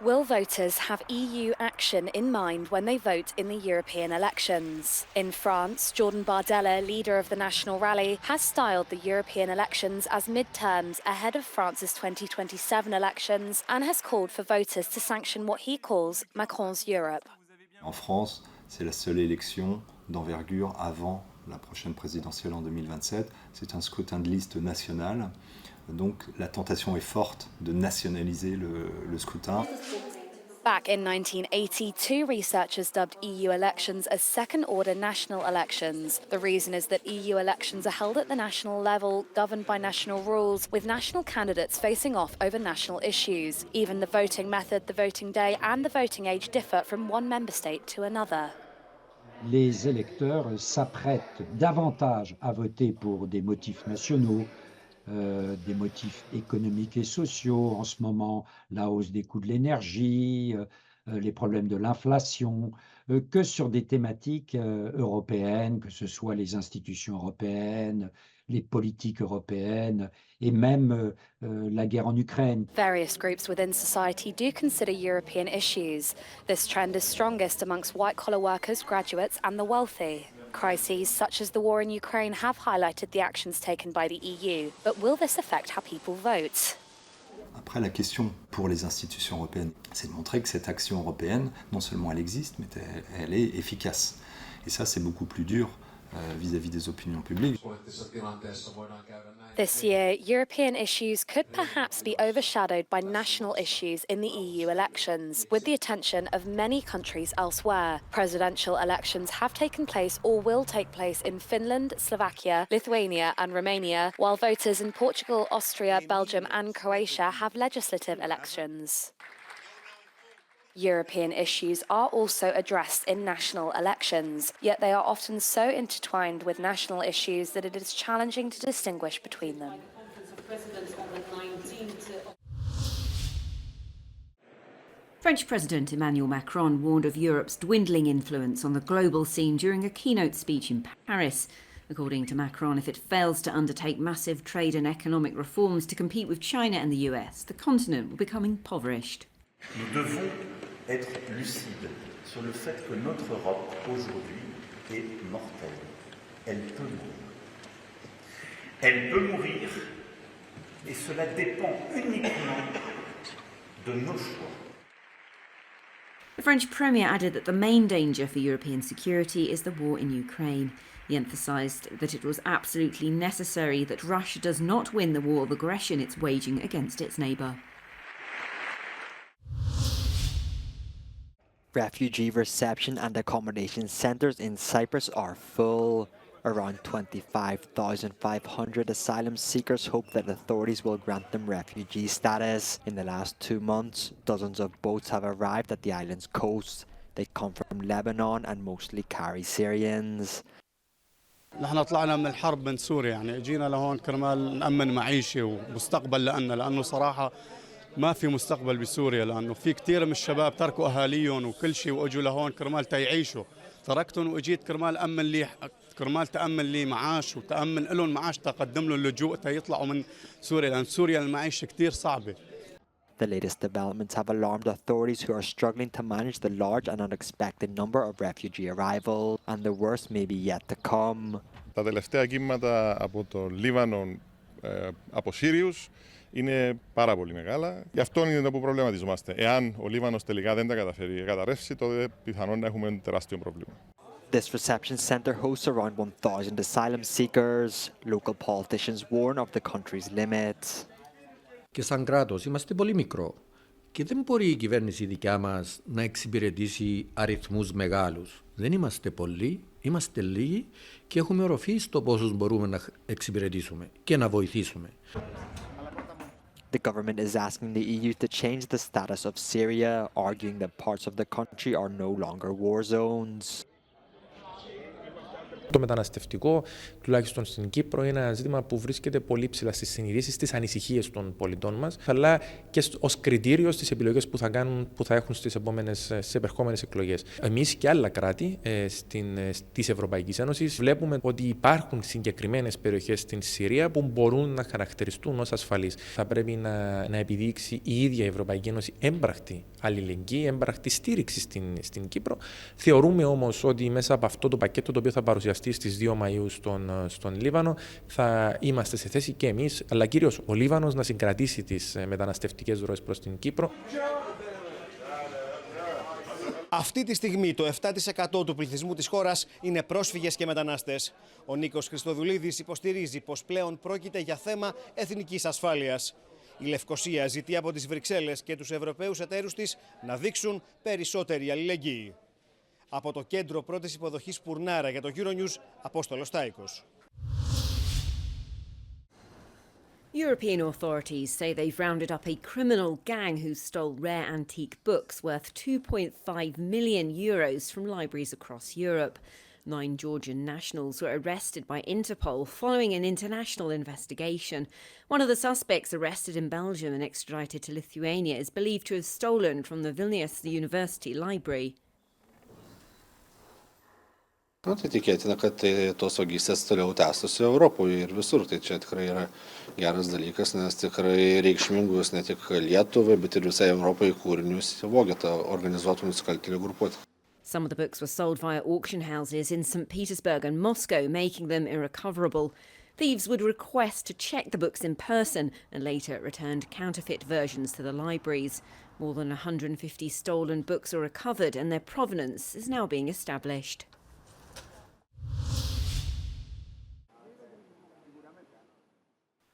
Will voters have EU action in mind when they vote in the European elections? In France, Jordan Bardella, leader of the National Rally, has styled the European elections as midterms ahead of France's 2027 elections and has called for voters to sanction what he calls Macron's Europe. En France, c'est la seule élection d'envergure avant la prochaine présidentielle en 2027. C'est un scrutin de liste national. Donc la tentation est forte de nationaliser le scrutin. Back in 1980, two researchers dubbed EU elections as second-order national elections. The reason is that EU elections are held at the national level, governed by national rules, with national candidates facing off over national issues. Even the voting method, the voting day and the voting age differ from one member state to another. Les électeurs s'apprêtent davantage à voter pour des motifs nationaux, des motifs économiques et sociaux, en ce moment la hausse des coûts de l'énergie, les problèmes de l'inflation, que sur des thématiques européennes, que ce soit les institutions européennes, les politiques européennes et même la guerre en Ukraine. Various groups within society do consider European issues. This trend is strongest amongst white-collar workers, graduates and the wealthy. Crises such as the war in Ukraine have highlighted the actions taken by the EU, but will this affect how people vote? Après, la question pour les institutions européennes, c'est de montrer que cette action européenne, non seulement elle existe, mais elle est efficace. Et ça, c'est beaucoup plus dur vis-à-vis des opinions publiques. This year, European issues could perhaps be overshadowed by national issues in the EU elections, with the attention of many countries elsewhere. Presidential elections have taken place or will take place in Finland, Slovakia, Lithuania and Romania, while voters in Portugal, Austria, Belgium and Croatia have legislative elections. European issues are also addressed in national elections, yet they are often so intertwined with national issues that it is challenging to distinguish between them. French President Emmanuel Macron warned of Europe's dwindling influence on the global scene during a keynote speech in Paris. According to Macron, if it fails to undertake massive trade and economic reforms to compete with China and the US, the continent will become impoverished. Nous devons être lucides sur le fait que notre Europe aujourd'hui est mortelle. Elle peut mourir. Elle peut mourir et cela dépend uniquement de nos choix. The French Premier added that the main danger for European security is the war in Ukraine. He emphasised that it was absolutely necessary that Russia does not win the war of aggression it's waging against its neighbour. Refugee reception and accommodation centres in Cyprus are full. Around 25,500 asylum seekers hope that authorities will grant them refugee status. In the last 2 months, dozens of boats have arrived at the island's coast. They come from Lebanon and mostly carry Syrians. نحن طلعنا من الحرب من سوريا يعني اجينا لهون كرمال نأمن معيشة ومستقبل لأنه صراحة ما في مستقبل بسوريا لأنه في كثير من الشباب تركوا أهاليهم وكل شيء وأجوا لهون كرمال تيعيشوا. تركتهم وأجيت كرمال تأمن لي معاش وتأمن لهم معاش تقدم لهم اللجوء تيطلعوا من سوريا لأن سوريا المعيشة كثير صعبة. The latest developments have alarmed authorities who are struggling to manage the large and unexpected number of refugee arrivals, and the worst may be yet to come. Τα τελευταία κύματα από το Λίβανο, από Σύριους, είναι πάρα πολύ μεγάλα. Γι' αυτό είναι το που προβληματιζόμαστε. Εάν ο Λίβανος τελικά δεν τα καταφέρει να καταρρεύσει, τότε πιθανόν να έχουμε ένα τεράστιο πρόβλημα. This reception center hosts around 1,000 asylum seekers. Local politicians warn of the country's limits. Και σαν κράτος είμαστε πολύ μικρό και δεν μπορεί η κυβέρνηση δικιά μας να εξυπηρετήσει αριθμούς μεγάλους. Δεν είμαστε πολλοί, είμαστε λίγοι και έχουμε οροφή στο πόσους μπορούμε να εξυπηρετήσουμε και να βοηθήσουμε. The government is asking the EU to change the status of Syria, arguing that parts of the country are no longer war zones. Το μεταναστευτικό, τουλάχιστον στην Κύπρο, είναι ένα ζήτημα που βρίσκεται πολύ ψηλά στις συνειδήσεις, στις ανησυχίες των πολιτών μας, αλλά και ως κριτήριο στις επιλογές που θα έχουν στις επερχόμενες εκλογές. Εμείς και άλλα κράτη της Ευρωπαϊκής Ένωσης βλέπουμε ότι υπάρχουν συγκεκριμένες περιοχές στην Συρία που μπορούν να χαρακτηριστούν ως ασφαλείς. Θα πρέπει να επιδείξει η ίδια η Ευρωπαϊκή Ένωση έμπρακτη αλληλεγγύη, έμπρακτη στήριξη στην Κύπρο. Θεωρούμε όμως ότι μέσα από αυτό το πακέτο το οποίο θα παρουσιαστεί στις 2 Μαΐου στον Λίβανο θα είμαστε σε θέση και εμείς, αλλά κυρίως ο Λίβανος, να συγκρατήσει τις μεταναστευτικές ροές προς την Κύπρο. Αυτή τη στιγμή το 7% του πληθυσμού της χώρας είναι πρόσφυγες και μετανάστες. Ο Νίκος Χριστοδουλίδης υποστηρίζει πως πλέον πρόκειται για θέμα εθνικής ασφάλειας. Η Λευκοσία ζητεί από τις Βρυξέλλες και τους Ευρωπαίους εταίρους της να δείξουν περισσότερη αλληλεγγύη. Από το κέντρο πρώτης υποδοχής Πουρνάρα για το Euronews, Απόστολος Τάικος. European authorities say they've rounded up a criminal gang who stole rare antique books worth 2.5 million euros from libraries across Europe. 9 Georgian nationals were arrested by Interpol following an international investigation. One of the suspects arrested in Belgium and extradited to Lithuania is believed to have stolen from the Vilnius University Library. Na, tai tikėtina, kad tos vagystės toliau tęstųsi Europoje ir visur. Tai čia tikrai yra geras dalykas, nes tikrai reikšmingus ne tik Lietuvai, bet ir visai Europai kūrinius vogia ta organizuotų nusikaltėlių grupuotė. Some of the books were sold via auction houses in St. Petersburg and Moscow, making them irrecoverable. Thieves would request to check the books in person and later returned counterfeit versions to the libraries. More than 150 stolen books are recovered and their provenance is now being established.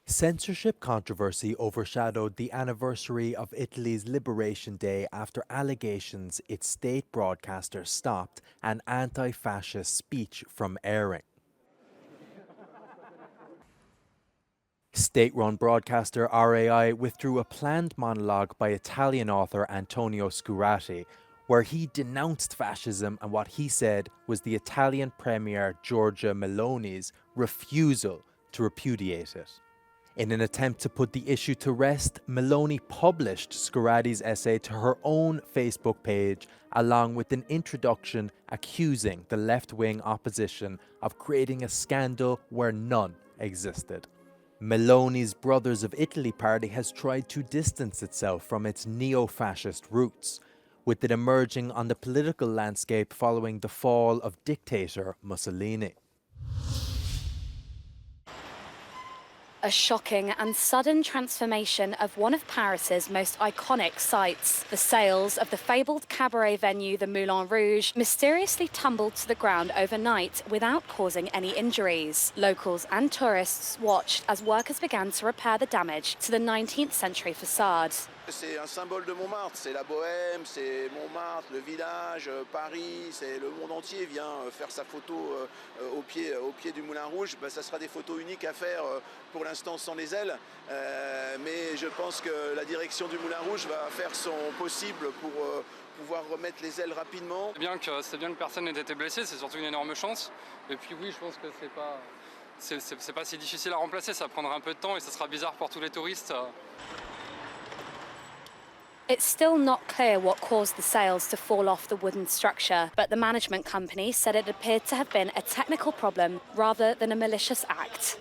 Censorship controversy overshadowed the anniversary of Italy's Liberation Day after allegations its state broadcaster stopped an anti-fascist speech from airing. State-run broadcaster RAI withdrew a planned monologue by Italian author Antonio Scurati, where he denounced fascism and what he said was the Italian Premier Giorgia Meloni's refusal to repudiate it. In an attempt to put the issue to rest, Meloni published Scurati's essay to her own Facebook page, along with an introduction accusing the left-wing opposition of creating a scandal where none existed. Meloni's Brothers of Italy party has tried to distance itself from its neo-fascist roots, with it emerging on the political landscape following the fall of dictator Mussolini. A shocking and sudden transformation of one of Paris's most iconic sites. The sails of the fabled cabaret venue, the Moulin Rouge, mysteriously tumbled to the ground overnight without causing any injuries. Locals and tourists watched as workers began to repair the damage to the 19th century facade. C'est un symbole de Montmartre, c'est la bohème, c'est Montmartre, le village, Paris, c'est le monde entier vient faire sa photo au pied du Moulin Rouge. Ça sera des photos uniques à faire pour l'instant sans les ailes, mais je pense que la direction du Moulin Rouge va faire son possible pour pouvoir remettre les ailes rapidement. C'est bien que personne n'ait été blessé, c'est surtout une énorme chance. Et puis oui, je pense que c'est pas si difficile à remplacer, ça prendra un peu de temps et ça sera bizarre pour tous les touristes. It's still not clear what caused the sails to fall off the wooden structure, but the management company said it appeared to have been a technical problem rather than a malicious act.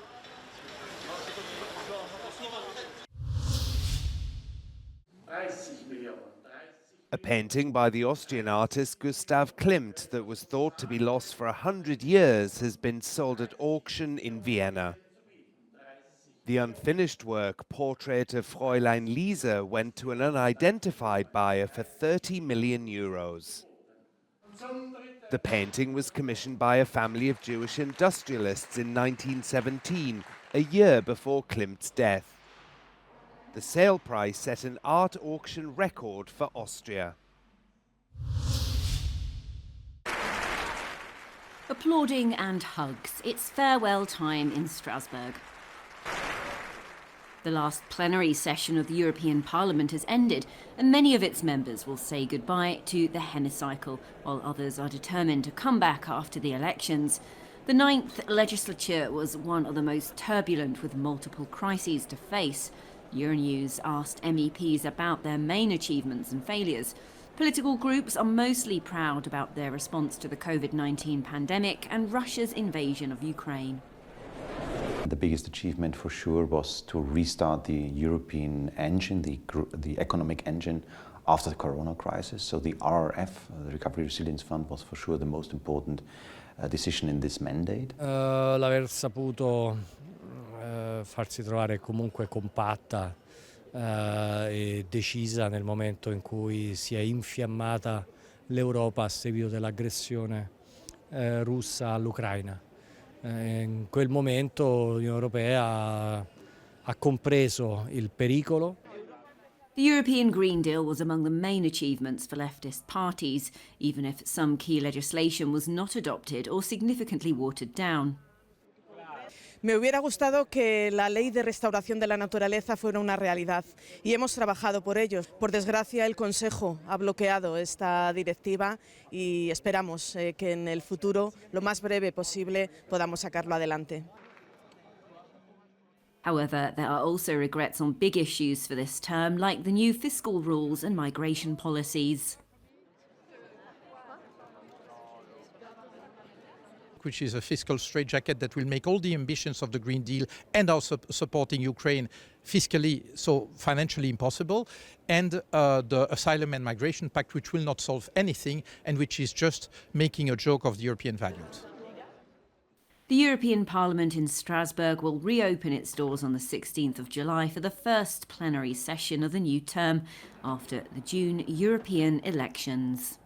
A painting by the Austrian artist Gustav Clint that was thought to be lost for 100 years has been sold at auction in Vienna. The unfinished work, Portrait of Fräulein Lisa, went to an unidentified buyer for 30 million euros. The painting was commissioned by a family of Jewish industrialists in 1917, a year before Klimt's death. The sale price set an art auction record for Austria. Applauding and hugs. It's farewell time in Strasbourg. The last plenary session of the European Parliament has ended, and many of its members will say goodbye to the hemicycle, while others are determined to come back after the elections. The 9th legislature was one of the most turbulent, with multiple crises to face. Euronews asked MEPs about their main achievements and failures. Political groups are mostly proud about their response to the COVID-19 pandemic and Russia's invasion of Ukraine. The biggest achievement for sure was to restart the European engine, the economic engine after the corona crisis. So the RRF, the Recovery Resilience Fund, was for sure the most important decision in this mandate. L'aver saputo farsi trovare comunque compatta e decisa nel momento in cui si è infiammata l'Europa a seguito dell'aggressione russa all'Ucraina. In quel momento l'Unione Europea ha compreso il pericolo. The European Green Deal was among the main achievements for leftist parties, even if some key legislation was not adopted or significantly watered down. Me hubiera gustado que la ley de restauración de la naturaleza fuera una realidad y hemos trabajado por ello. Por desgracia, el Consejo ha bloqueado esta directiva y esperamos que en el futuro, lo más breve posible, podamos sacarlo adelante. However, there are also regrets on big issues for this term, like the new fiscal rules and migration policies. Which is a fiscal straitjacket that will make all the ambitions of the Green Deal and also supporting Ukraine fiscally, so financially impossible, and the Asylum and Migration Pact, which will not solve anything and which is just making a joke of the European values. The European Parliament in Strasbourg will reopen its doors on the 16th of July for the first plenary session of the new term after the June European elections.